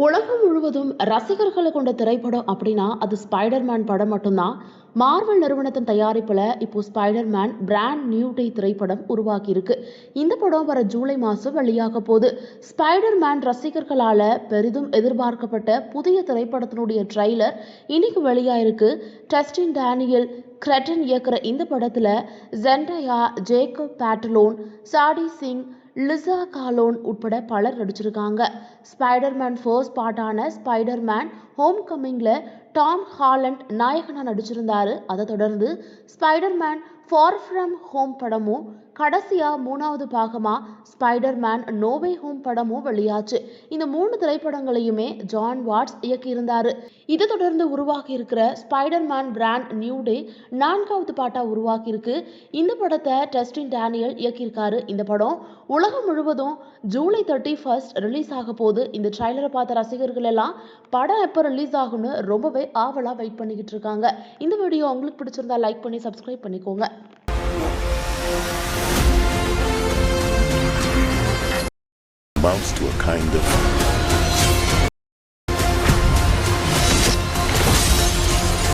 உலகம் முழுவதும் ரசிகர்களை கொண்ட திரைப்படம் அப்படின்னா அது ஸ்பைடர்மேன் படம் மட்டும்தான். மார்வல் நிறுவனத்தின் தயாரிப்புல இப்போ ஸ்பைடர்மேன் பிராண்ட் நியூ டே திரைப்படம் உருவாக்கி இருக்கு. இந்த படம் வர ஜூலை மாசம் வெளியாக போகுது. ஸ்பைடர்மேன் ரசிகர்களால பெரிதும் எதிர்பார்க்கப்பட்ட புதிய திரைப்படத்தினுடைய ட்ரெய்லர் இன்னைக்கு வெளியாயிருக்கு. டஸ்டின் டேனியல் கிரெட்டன் இயக்குற இந்த படத்துல ஜெண்டயா, ஜேக்கப் பேட்டலோன், சாடி சிங், லிசா காலோன் உட்பட பலர் நடிச்சிருக்காங்க. ஸ்பைடர்மேன் ஃபர்ஸ்ட் பார்ட்டான ஸ்பைடர்மேன் ஹோம் கம்மிங்ல டாம் ஹாலண்ட் நாயகனா நடிச்சிருந்தாரு. அதை தொடர்ந்து ஸ்பைடர்மேன் ஃபார் ஃப்ரம் ஹோம் படமும் கடைசியா மூணாவது பாகமா ஸ்பைடர்மேன் நோவே ஹோம் படமும் வெளியாச்சு. இந்த 3 திரைப்படங்களையுமே ஜான் வாட்ஸ் இயக்கியிருந்தாரு. இதை தொடர்ந்து உருவாக்கி இருக்கிற ஸ்பைடர்மேன் பிராண்ட் நியூ டே 4வது பாட்டா உருவாக்கி இருக்கு. இந்த படத்தை டஸ்டின் டேனியல் இயக்கியிருக்காரு. இந்த படம் உலகம் முழுவதும் ஜூலை 31 ரிலீஸ் ஆக போகுது. இந்த ட்ரைலரை பார்த்த ரசிகர்கள் எல்லாம் படம் எப்போ ரிலீஸ் ஆகும்னு ரொம்பவே ஆவலா வெயிட் பண்ணிக்கிட்டு இருக்காங்க. இந்த வீடியோ உங்களுக்கு பிடிச்சிருந்தா லைக் பண்ணி சப்ஸ்கிரைப் பண்ணிக்கோங்க. Amounts to a kind of